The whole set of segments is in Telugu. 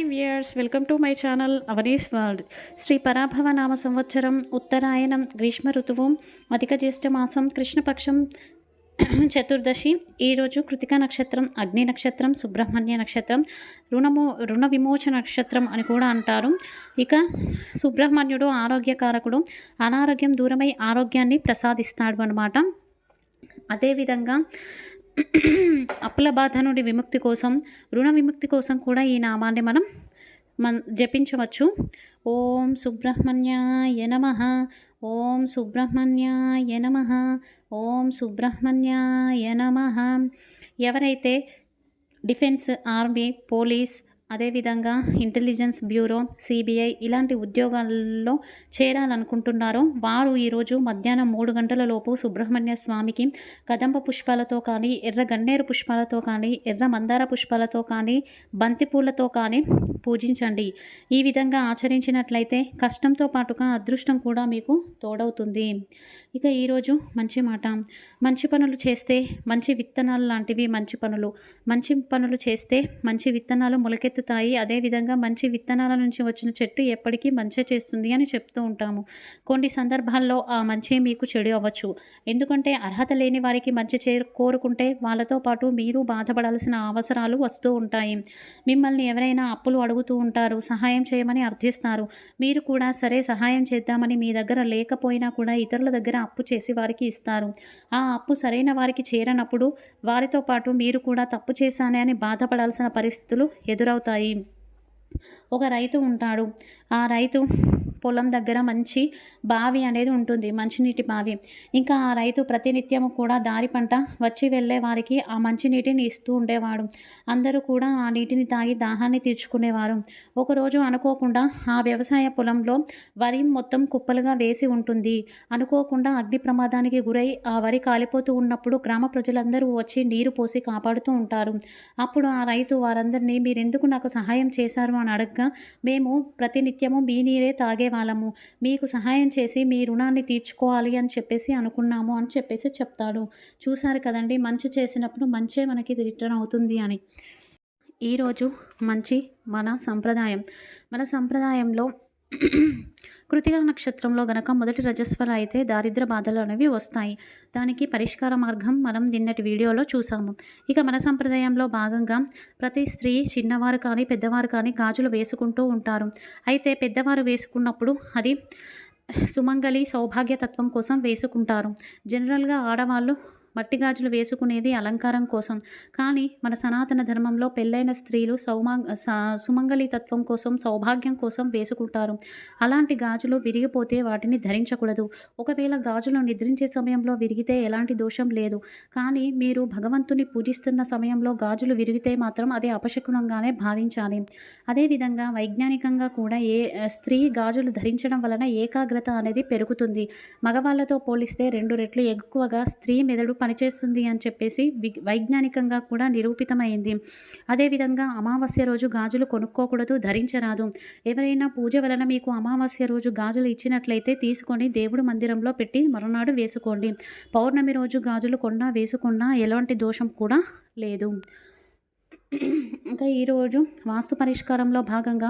Hi viewers, welcome to my channel Avani's world. Shri Parabhava నామ సంవత్సరం, ఉత్తరాయణం, గ్రీష్మ ఋతువు, అధిక జ్యేష్ఠ మాసం, కృష్ణపక్షం, చతుర్దశి. ఈరోజు కృతికా నక్షత్రం, అగ్ని నక్షత్రం, సుబ్రహ్మణ్య నక్షత్రం, రుణ విమోచన నక్షత్రం అని కూడా అంటారు. ఇక సుబ్రహ్మణ్యుడు ఆరోగ్యకారకుడు, అనారోగ్యం దూరమై ఆరోగ్యాన్ని ప్రసాదిస్తాడు అన్నమాట. అదేవిధంగా అప్పుల బాధ నుండి విముక్తి కోసం, రుణ విముక్తి కోసం కూడా ఈ నామాన్ని మనం జపించవచ్చు. ఓం సుబ్రహ్మణ్యాయ నమః, ఓం సుబ్రహ్మణ్యాయ నమః, ఓం సుబ్రహ్మణ్యాయ నమః. ఎవరైతే డిఫెన్స్, ఆర్మీ, పోలీస్, అదేవిధంగా ఇంటెలిజెన్స్ బ్యూరో, సిబిఐ ఇలాంటి ఉద్యోగాల్లో చేరాలనుకుంటున్నారో వారు ఈరోజు మధ్యాహ్నం 3 గంటల లోపు సుబ్రహ్మణ్య స్వామికి కదంబ పుష్పాలతో కానీ, ఎర్ర గన్నేరు పుష్పాలతో కానీ, ఎర్ర మందార పుష్పాలతో కానీ, బంతి పూలతో కానీ పూజించండి. ఈ విధంగా ఆచరించినట్లయితే కష్టంతో పాటుగా అదృష్టం కూడా మీకు తోడవుతుంది. ఇక ఈరోజు మంచి మాట, మంచి పనులు చేస్తే మంచి విత్తనాలు లాంటివి మంచి పనులు చేస్తే మంచి విత్తనాలు మొలకెత్తుతాయి. అదేవిధంగా మంచి విత్తనాల నుంచి వచ్చిన చెట్టు ఎప్పటికీ మంచి చేస్తుంది అని చెప్తూ ఉంటాము. కొన్ని సందర్భాల్లో ఆ మంచి మీకు చెడు అవ్వచ్చు. ఎందుకంటే అర్హత లేని వారికి మంచి కోరుకుంటే వాళ్ళతో పాటు మీరు బాధపడాల్సిన అవసరాలు వస్తూ ఉంటాయి. మిమ్మల్ని ఎవరైనా అప్పులు అడుగుతూ ఉంటారు, సహాయం చేయమని అర్థిస్తారు. మీరు కూడా సరే సహాయం చేద్దామని మీ దగ్గర లేకపోయినా కూడా ఇతరుల దగ్గర అప్పు చేసి వారికి ఇస్తారు. ఆ అప్పు సరైన వారికి చేరనప్పుడు వారితో పాటు మీరు కూడా తప్పు చేశానే అని బాధపడాల్సిన పరిస్థితులు ఎదురవుతాయి. ఒక రైతు ఉంటాడు. ఆ రైతు పొలం దగ్గర మంచి బావి అనేది ఉంటుంది, మంచినీటి బావి. ఇంకా ఆ రైతు ప్రతినిత్యము కూడా దారి పంట వచ్చి వెళ్ళే వారికి ఆ మంచినీటిని ఇస్తూ ఉండేవాడు. అందరూ కూడా ఆ నీటిని తాగి దాహాన్ని తీర్చుకునేవారు. ఒకరోజు అనుకోకుండా ఆ వ్యవసాయ పొలంలో వరి మొత్తం కుప్పలుగా వేసి ఉంటుంది. అనుకోకుండా అగ్ని ప్రమాదానికి గురై ఆ వరి కాలిపోతూ ఉన్నప్పుడు గ్రామ ప్రజలందరూ వచ్చి నీరు పోసి కాపాడుతూ ఉంటారు. అప్పుడు ఆ రైతు వారందరినీ మీరెందుకు నాకు సహాయం చేశారు అని అడగగా, మేము ప్రతినిత్యము మీ నీరే తాగేవాళ్ళము, మీకు సహాయం చేసి మీ రుణాన్ని తీర్చుకోవాలి అని చెప్పేసి అనుకున్నాము అని చెప్పేసి చెప్తాడు. చూశారు కదండి, మంచి చేసినప్పుడు మంచే మనకి రిటర్న్ అవుతుంది అని. ఈరోజు మంచి మన సంప్రదాయంలో కృతికా నక్షత్రంలో గనక మొదటి రజస్వర అయితే దారిద్ర బాధలు అనేవి వస్తాయి. దానికి పరిష్కార మార్గం మనం నిన్నటి వీడియోలో చూసాము. ఇక మన సంప్రదాయంలో భాగంగా ప్రతి స్త్రీ, చిన్నవారు కానీ పెద్దవారు కానీ గాజులు వేసుకుంటూ ఉంటారు. అయితే పెద్దవారు వేసుకున్నప్పుడు అది సుమంగళి సౌభాగ్యతత్వం కోసం వేసుకుంటారు. జనరల్గా ఆడవాళ్ళు మట్టి గాజులు వేసుకునేది అలంకారం కోసం. కానీ మన సనాతన ధర్మంలో పెళ్ళైన స్త్రీలు సుమంగళితత్వం కోసం, సౌభాగ్యం కోసం వేసుకుంటారు. అలాంటి గాజులు విరిగిపోతే వాటిని ధరించకూడదు. ఒకవేళ గాజులు నిద్రించే సమయంలో విరిగితే ఎలాంటి దోషం లేదు. కానీ మీరు భగవంతుని పూజిస్తున్న సమయంలో గాజులు విరిగితే మాత్రం అది అపశకునంగానే భావించాలి. అదేవిధంగా వైజ్ఞానికంగా కూడా స్త్రీ గాజులు ధరించడం వలన ఏకాగ్రత అనేది పెరుగుతుంది. మగవాళ్ళతో పోలిస్తే 2 రెట్లు ఎక్కువగా స్త్రీ మెదడు పనిచేస్తుంది అని చెప్పేసి వైజ్ఞానికంగా కూడా నిరూపితమైంది. అదేవిధంగా అమావాస్య రోజు గాజులు కొనుక్కోకూడదు, ధరించరాదు. ఎవరైనా పూజ వలన మీకు అమావాస్య రోజు గాజులు ఇచ్చినట్లయితే తీసుకొని దేవుడు మందిరంలో పెట్టి మరునాడు వేసుకోండి. పౌర్ణమి రోజు గాజులు కొన్నా వేసుకున్నా ఎలాంటి దోషం కూడా లేదు. ఇంకా ఈరోజు వాస్తు పరిష్కారంలో భాగంగా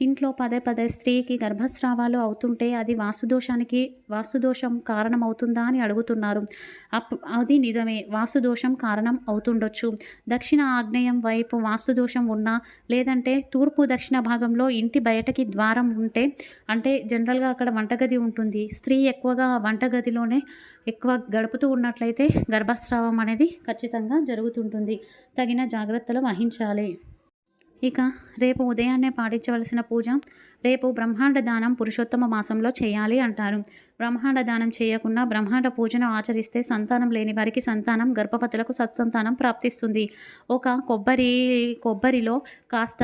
ఇంట్లో పదే స్త్రీకి గర్భస్రావాలు అవుతుంటే అది వాస్తుదోషం కారణం అవుతుందా అని అడుగుతున్నారు. అది నిజమే, వాస్తుదోషం కారణం అవుతుండొచ్చు. దక్షిణ ఆగ్నేయం వైపు వాస్తుదోషం ఉన్నా, లేదంటే తూర్పు దక్షిణ భాగంలో ఇంటి బయటకి ద్వారం ఉంటే, అంటే జనరల్గా అక్కడ వంటగది ఉంటుంది, స్త్రీ ఎక్కువగా వంటగదిలోనే ఎక్కువ గడుపుతూ ఉన్నట్లయితే గర్భస్రావం అనేది ఖచ్చితంగా జరుగుతుంటుంది. తగిన జాగ్రత్తలు వహించాలి. ఇక రేపు ఉదయాన్నే పాటించవలసిన పూజ, రేపు బ్రహ్మాండ దానం పురుషోత్తమ మాసంలో చేయాలి అంటారు. బ్రహ్మాండ దానం చేయకుండా బ్రహ్మాండ పూజను ఆచరిస్తే సంతానం లేని వారికి సంతానం, గర్భవతులకు సత్సంతానం ప్రాప్తిస్తుంది. ఒక కొబ్బరిలో కాస్త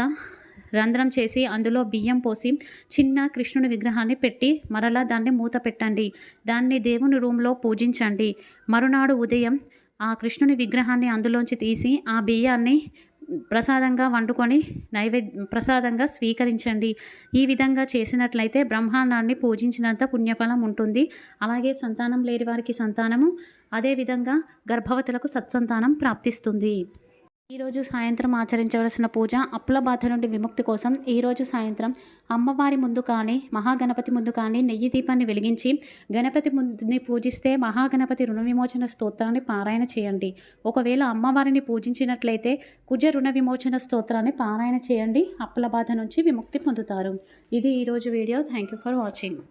రంధ్రం చేసి అందులో బియ్యం పోసి చిన్న కృష్ణుని విగ్రహాన్ని పెట్టి మరలా దాన్ని మూత పెట్టండి. దాన్ని దేవుని రూమ్లో పూజించండి. మరునాడు ఉదయం ఆ కృష్ణుని విగ్రహాన్ని అందులోంచి తీసి ఆ బియ్యాన్ని ప్రసాదంగా వండుకొని ప్రసాదంగా స్వీకరించండి. ఈ విధంగా చేసినట్లయితే బ్రహ్మాండాన్ని పూజించినంత పుణ్యఫలం ఉంటుంది. అలాగే సంతానం లేని వారికి సంతానము, అదేవిధంగా గర్భవతులకు సత్సంతానం ప్రాప్తిస్తుంది. ఈరోజు సాయంత్రం ఆచరించవలసిన పూజ అప్పుల బాధ నుండి విముక్తి కోసం ఈరోజు సాయంత్రం అమ్మవారి ముందు కానీ మహాగణపతి ముందు కానీ నెయ్యి దీపాన్ని వెలిగించి గణపతి ముందుని పూజిస్తే మహాగణపతి రుణ విమోచన స్తోత్రాన్ని పారాయణ చేయండి. ఒకవేళ అమ్మవారిని పూజించినట్లయితే కుజ రుణ విమోచన స్తోత్రాన్ని పారాయణ చేయండి. అప్పుల బాధ నుంచి విముక్తి పొందుతారు. ఇది ఈరోజు video. Thank you for watching.